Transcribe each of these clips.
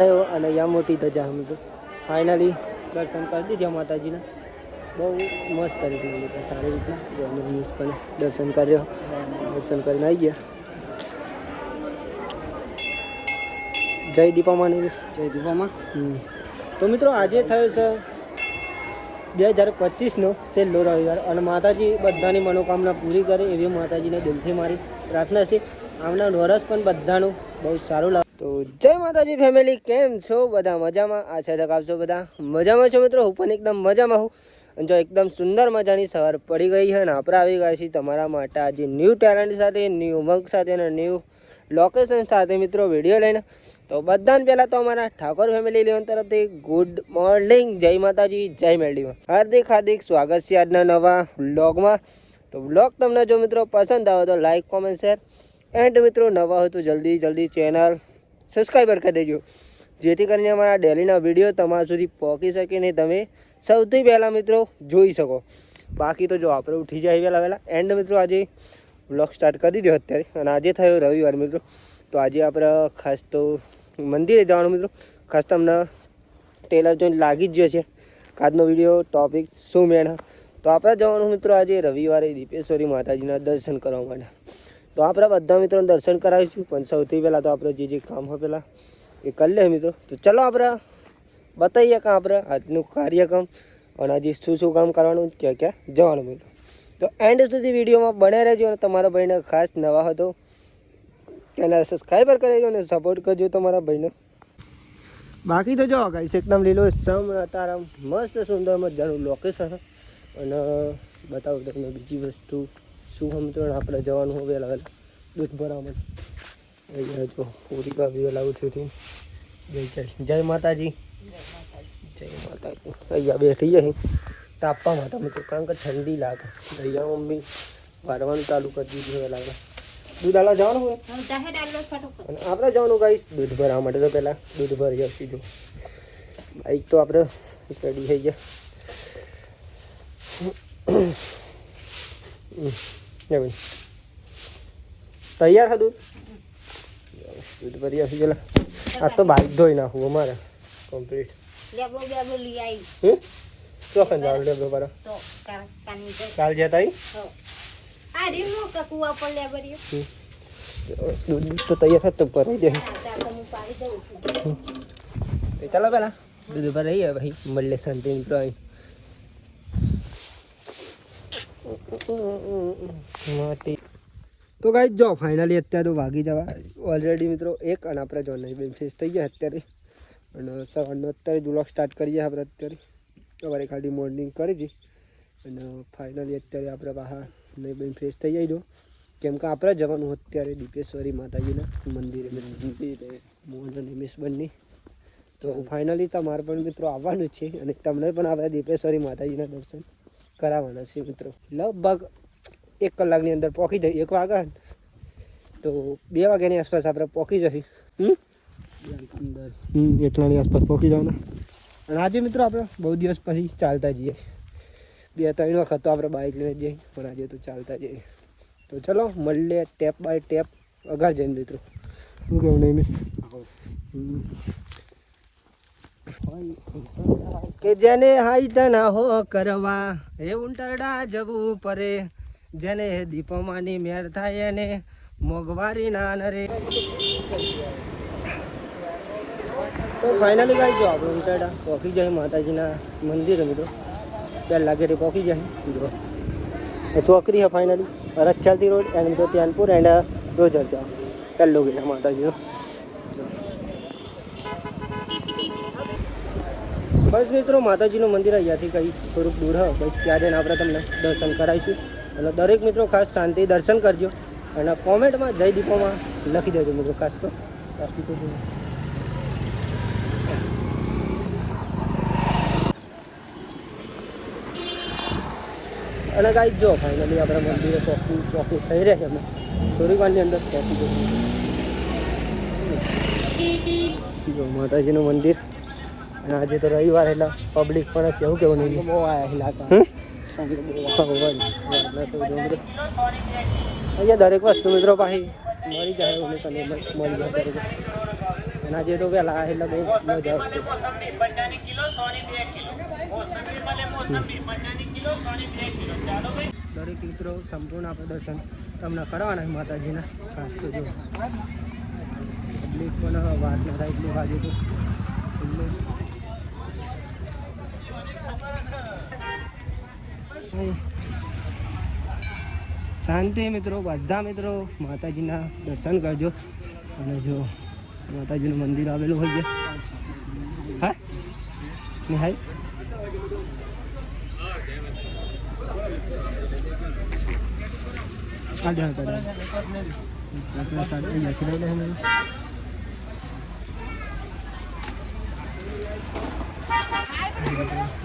અને યા મોટી ધજા મિત્રો ફાઇનલી દર્શન કરી દીધા માતાજીના. બહુ મસ્ત રીતે સારી રીતના મિસ પણ દર્શન કર્યો. દર્શન કરીને આવી ગયા. જય દીપામાં જય દીપામાં. તો મિત્રો આજે થયો છે 2025નો છેલ્લો રવિવાર અને માતાજી બધાની મનોકામના પૂરી કરે એવી માતાજીને દિલથી મારી પ્રાર્થના છે. આવનાર વર્ષ પણ બધાનું બહુ સારું લાગે. તો જય માતાજી ફેમિલી, કેમ છો બધા? મજામાં? આશા જગાવશો બધા મજામાં છો મિત્રો. હું પણ એકદમ મજામાં હું. અને જો એકદમ સુંદર મજાની સવાર પડી ગઈ છે અને આપણે આવી ગયા છીએ તમારા માટે આજે ન્યૂ ટેલેન્ટ સાથે, ન્યૂ ઉમંગ સાથે અને ન્યૂ લોકેશન સાથે મિત્રો વિડીયો લઈને. તો બધાને પહેલાં તો અમારા ઠાકોર ફેમિલી લેવન તરફથી ગુડ મોર્નિંગ, જય માતાજી, જય મેરડીમાં હાર્દિક સ્વાગત છે આજના નવા વ્લોગમાં. તો વ્લોગ તમને જો મિત્રો પસંદ આવે તો લાઈક, કોમેન્ટ, શેર એન્ડ મિત્રો નવા હોય તો જલ્દી ચેનલ સબસ્ક્રાઈબર કરી દેજો, જેથી કરીને અમારા ડેલીના વિડીયો તમારા સુધી પહોંચી શકે ને તમે સૌથી પહેલાં મિત્રો જોઈ શકો. બાકી તો જો આપણે ઉઠી જાય વહેલા એન્ડ મિત્રો આજે વ્લોગ સ્ટાર્ટ કરી દીધો અત્યારે. અને આજે થયો રવિવાર મિત્રો. તો આજે આપણે ખાસ તો મંદિરે જવાનું મિત્રો. ખાસ તમને ટેલર જોઈને લાગી જ છે આજનો વિડીયો ટોપિક શું મેન. તો આપણે જવાનું મિત્રો આજે રવિવારે દીપેશ્વરી માતાજીના દર્શન કરવા માટે. તો આપણે બધા મિત્રોને દર્શન કરાવીશું, પણ સૌથી પહેલાં તો આપણે જે કામ હોય પહેલાં એ કરી લે મિત્રો. તો ચલો આપણે બતાવીએ કે આપણે આજનું કાર્યક્રમ અને આજે શું કામ કરવાનું, ક્યાં જવાનું મિત્રો. તો એન્ડ સુધી વિડીયોમાં બને રહેજો અને તમારા ભાઈને ખાસ નવા હતો ચેનલ સબસ્ક્રાઈબર કરી દેજો અને સપોર્ટ કરજો તમારા ભાઈને. બાકી તો જો ગાઈસ એકદમ લીલો સમ તારા મસ્ત સુંદર મજાનું લોકેશન અને બતાવું તમને બીજી વસ્તુ શું મિત્રો. આપણે જવાનું હવે વહેલા દૂધ ભરાવા માટે. જો પૂરી ભાભી વહેલા ઉઠ્યું જય માતાજી, જય માતાજી. અહીંયા બેઠી જાય તાપવા માટે મિત્રો, કારણ કે ઠંડી લાગે. અહીંયા મમ્મી વારવાનું ચાલુ કરી દીધું વહેલા. દૂધ આલા જવાનું હોય અને આપણે જવાનું ગાઈશ દૂધ ભરવા માટે. તો પહેલાં દૂધ ભરી આવશું. જો બાઈક તો આપણે રેડી થઈ ગયા. તૈયાર હા દૂધ ભરી આવશું. પેલા આ તો બાઈક ધોઈ નાખવું અમારે કમ્પ્લીટ. ચોખન જવાનું લેબરો પર કાલ જતા દૂધ તો તૈયાર થતો ભરાઈ જાય. ચાલો પેલા દૂધ ભરાઈ જાય ભાઈ, મળે શાંતિ મિત્રો. તો ગાઈસ જો ફાઇનલી અત્યારે તો વાગી જવા ઓલરેડી મિત્રો 1 અને આપણે જો નહીં બેન ફ્રેશ થઈ ગયા અત્યારે. અને સવારનો અત્યારે વ્લોગ સ્ટાર્ટ કરીએ આપણે. અત્યારે સવારે ખાલી મોર્નિંગ કરી હતી અને ફાઇનલી અત્યારે આપણે બહાર નહીં બેન ફ્રેશ થઈ જાય. જો કેમ કે આપણે જવાનું અત્યારે દીપેશ્વરી માતાજીના મંદિરે મોહન નિમેશ બંને. તો ફાઇનલી તમારે પણ મિત્રો આવવાનું જ છે અને તમને પણ આપણે દીપેશ્વરી માતાજીના દર્શન કરાવવાના છે મિત્રો. લગભગ 1 કલાકની અંદર પહોંચી જઈએ. 1 વાગે તો 2 વાગ્યાની આસપાસ આપણે પહોંચી જઈએ. એટલાની આસપાસ પહોંચી જવાના. અને આજે મિત્રો આપણે બહુ દિવસ પછી ચાલતા જઈએ. 2-3 વખત તો આપણે બાઇક લઈને જઈએ, પણ આજે તો ચાલતા જઈએ. તો ચલો મળીએ ટેપ બાય ટેપ અગાર જઈને મિત્રો. શું કેવું નહીં મિસ કે જેને હાઈટ ના હો કરવા એ ઉંટરડા જવું પડે, જેને દીપમાની મેળ થાય એને મોંઘવારી ના નરે. તો ફાઇનલી ગાઈ જો આપણે ઉંટરડા પહોંચી જાય માતાજીના મંદિરે મિત્રો. 2 લાગે પહોંચી જાય. છોકરી है फाइनली रक्षालती रोड एंड तो त्यानपुर एंड रोजर जाओ પહેલો ગેટ માતાજીનો. બસ મિત્રો માતાજીનું મંદિર અહીંયાથી કંઈ થોડુંક દૂર હોય, બસ ત્યાં જઈને આપણે તમને દર્શન કરાવીશું. અને દરેક મિત્રો ખાસ શાંતિ દર્શન કરજો અને કોમેન્ટમાં જય દીપોમાં લખી દેજો મિત્રો ખાસ તો. અને ગાઈસ જો ફાઇનલી આપણે મંદિરે ચોખ્ખું થઈ રહ્યા છે. અમે થોડીક વારની અંદર પહોંચી જઈએ. જો માતાજીનું મંદિર. અને આજે તો રવિવાર એટલે પબ્લિક પણ હશે. એવું કેવું નહીં બહુ અહીંયા દરેક વસ્તુ મિત્રો પાછી મળી જાય. મળી જાય અને આજે તો વહેલા એટલે બહુ મજા આવશે. દરેક મિત્રો સંપૂર્ણ આપણે દર્શન તમને કરવાના છે માતાજીના. ખાસ તો જો પબ્લિક પણ વાત ના થાય એટલું આજે તો શાંતિ મિત્રો. બધા મિત્રો માતાજીના દર્શન કરજો. અને જો માતાજીનું મંદિર આવેલું હોય છે. હા નિહાય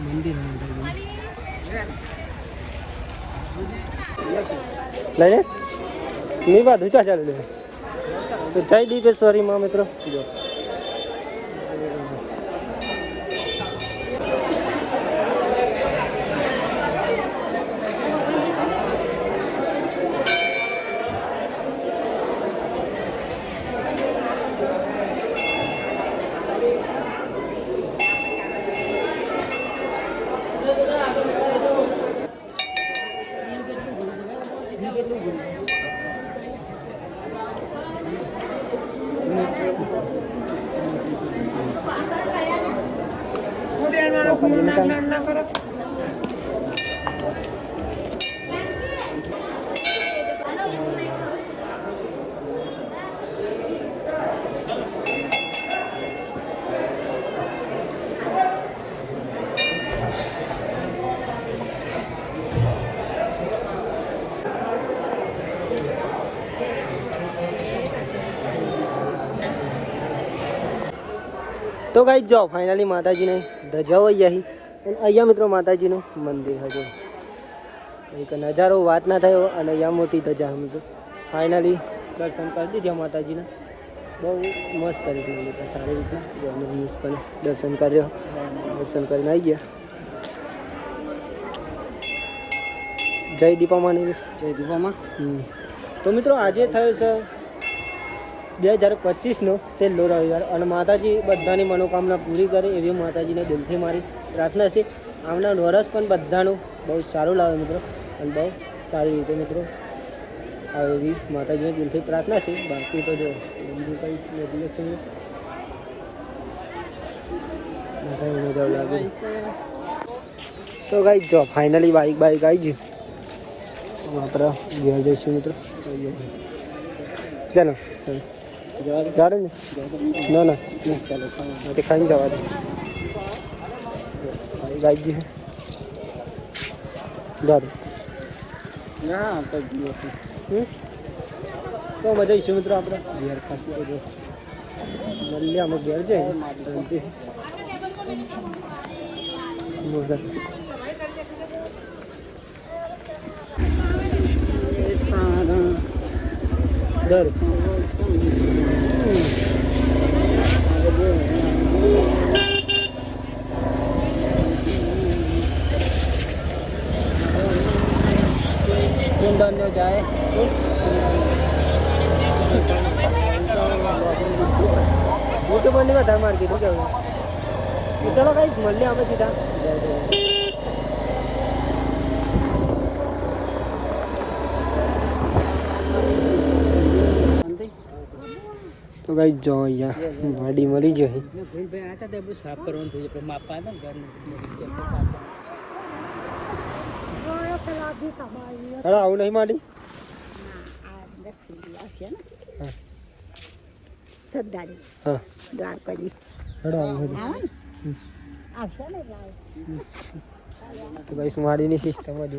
મંદિર લઈને ની વાત ઊંચા ચાલે તો જય દીપેશ્વરી માં મિત્રો. જો તો ગાઈસ જો ફાઇનલી માતાજીને ધજાઓ આવી. અને અહીંયા મિત્રો માતાજીનું મંદિર હતું. એક નજારો વાત ના થયો. અને અહીંયા મોટી ધજા મિત્રો ફાઇનલી દર્શન કરી દીધા માતાજીના. બહુ મસ્ત રીતે મિત્રો સારી રીતે પણ દર્શન કર્યો. દર્શન કરીને આવી ગયા. જય દીપામાં. જય દીપામાં. તો મિત્રો આજે થયો છે 2025નો છેલ્લો રવિવાર. અને માતાજી બધાની મનોકામના પૂરી કરે એવી માતાજીને દિલથી મારી પ્રાર્થના છે. આવનાર વર્ષ પણ બધાનું બહુ સારું લાવે મિત્રો. અને બહુ સારી રીતે મિત્રો આવે એવી માતાજીને દિલથી પ્રાર્થના છે. બાકી તો જો બીજું કંઈ નજીક છે માતાજી મજા લાગે. તો ગાઈ જો ફાઇનલી બાઈક આવી ગયું. આપણે ઘેર જઈશું મિત્રો. ચાલો જાડે ને ના ના ચાલો તે ખાઈને જવા દે. ગાઈ ગઈ જાડે ના તો મજા આવીશું મિત્રો. આપણે ઘેર ખાસી મળીએ. અમે ઘેર છે દર જાય મોટી બંને વધારે માર્કેટ કેવું. ચલો કઈ મળીએ આપણે સીધા. તો કઈ જો અહીંયા માડી મળી જાય. સાફ કરવાનું થયું માપા હતા આવું નહીં માડી. હા દ્વારકાજી તો ગાઈસ માડીની સિસ્ટમ જ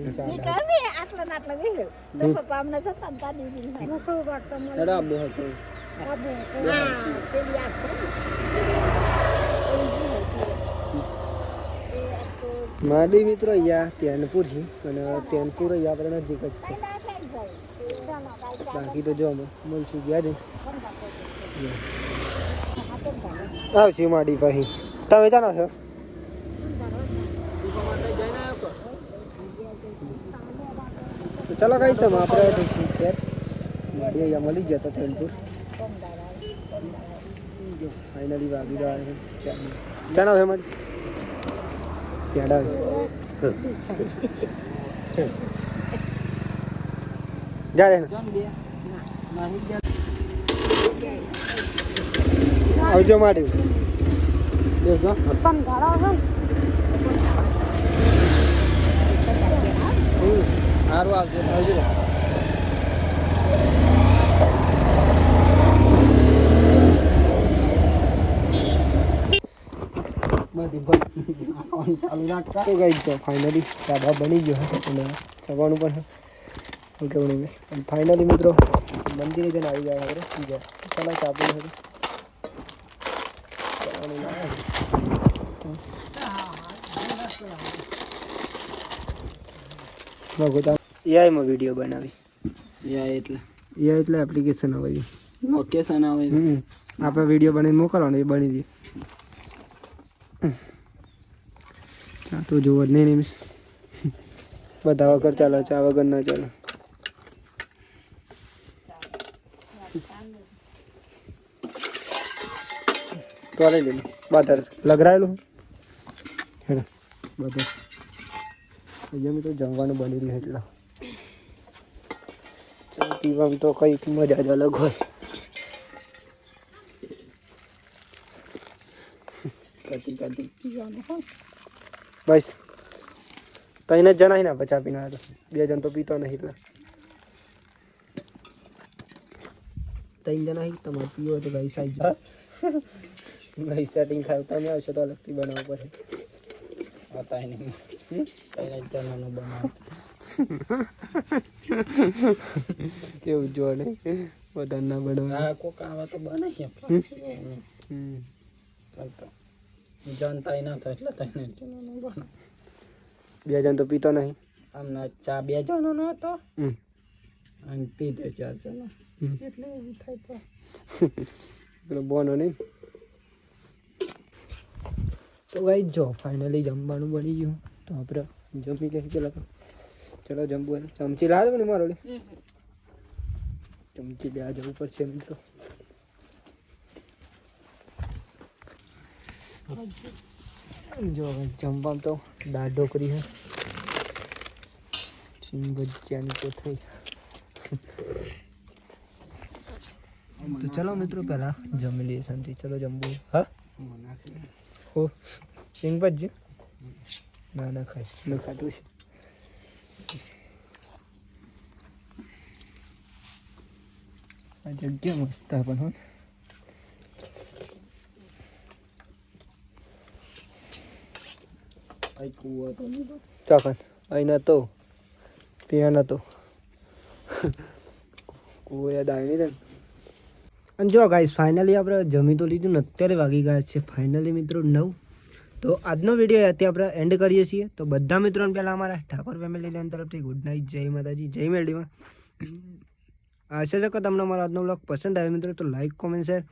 માડી મિત્રો અહીંયા તેનપુર છે. અને તેનપુર અહીંયા આપણે નજીક જ છે. બાકી તો જો અમે મળશું ગયા છે આવશે માડી પછી. તમે જાણો છો તો ચલો કઈ છે આપણે માડી અહીંયા મળી ગયા હતા તેનપુર. જો ફાઇનલી વાગી ગયા છે ચાલો હવે મારી કેડા જા રે આવજો મારી દેખો પણ ગાડા છે સારું આવજો આવજો તો ગઈ તો ફાઇનલી ડાબા બની ગયો અને જવાનું પણ ઓકે બની ગયું ફાઇનલી મિત્રો મંદિરે જઈને આવી ગયા આપણે બીજા ચાલો ચાપી હતું એઆઈમાં વિડીયો બનાવી એઆઈ એટલે એપ્લિકેશન આવે લોકેશન આવે આપણે વિડીયો બનાવીને મોકલવાનો એ બની દે ચા તો જોવો જ નહીં બધા વગર ચાલો ચા વગર ના ચાલો તો લઈ લે બધા લગરાયેલું હેડ બધા જમી તો જમવાનું બની રહ્યું એટલે ચા પીવામાં તો કંઈક મજા જ અલગ હોય બસ ત્રણ જ જણા ને ચા પીને તો 2 જણ તો પીતો નહીં એટલે 3 જણા તમારે પીવો તો ભાઈ સાઈઝ ભાઈ સેટિંગ થાય તમે આવશો તો અલગથી બનાવવું પડે आता है नहीं पहले जनानो बना केવું જોડે બધાના બનાવ કોક આવા તો બને છે ચાલતો જાણતા ના થાય એટલે તને જનાનો બના 2 જણ તો પીતો નહીં આમના ચા 2 જણનો હતો અને પીતે 4 જણ એટલે એવું થાય તો પેલો બોનો નહીં તો ગાઈસ જો ફાઇનલી જમવાનું બની ગયું તો આપણે જમી કે પેલા ચલો જમવું ચમચી લાવ ને મારો લે ચમચી લે જવું પડશે મિત્રો જો જમવામાં તો દાળ ઢોકળી હે સિંગ ભજીયાની તો થઈ તો ચલો મિત્રો પહેલા જમી લઈએ શાંતિ ચલો જમવું હા ઓ સિંગ ભજી ના ના ખાય ન ખાતું છે આ જગ્યા મસ્ત પણ હો આઈ કુવો તો ચાકન આઈ ના તો પીયા ના તો કુવો યાદ આવી ને અને જો ગાઈસ ફાઇનલી આપણે જમી તો લીધું ને અત્યારે વાગી ગયા છે ફાઇનલી મિત્રો 9 તો આજનો વિડીયો અત્યારે આપણે એન્ડ કરીએ છીએ તો બધા મિત્રોને પહેલાં અમારા ઠાકોર ફેમિલી લાઈન તરફથી ગુડ નાઇટ જય માતાજી જય મેરડીમાં આશા છે કે તમને અમારો આજનો વ્લોગ પસંદ આવ્યો મિત્રો તો લાઈક કોમેન્ટ શેર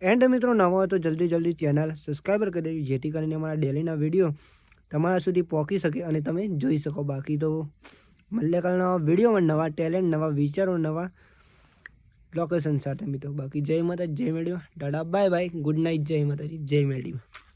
એન્ડ મિત્રો નવા હોય તો જલ્દી ચેનલ સબસ્ક્રાઈબર કરી દેજો જેથી કરીને અમારા ડેલીના વિડીયો તમારા સુધી પહોંચી શકે અને તમે જોઈ શકો બાકી તો મળીએ કાલ નવા વિડીયોમાં નવા ટેલેન્ટ નવા વિચારો નવા લોકેશન સાથે મિત્રો બાકી જય માતાજી જય મેરડીમાં tata bye bye good night જય માતાજી જય મેરડીમાં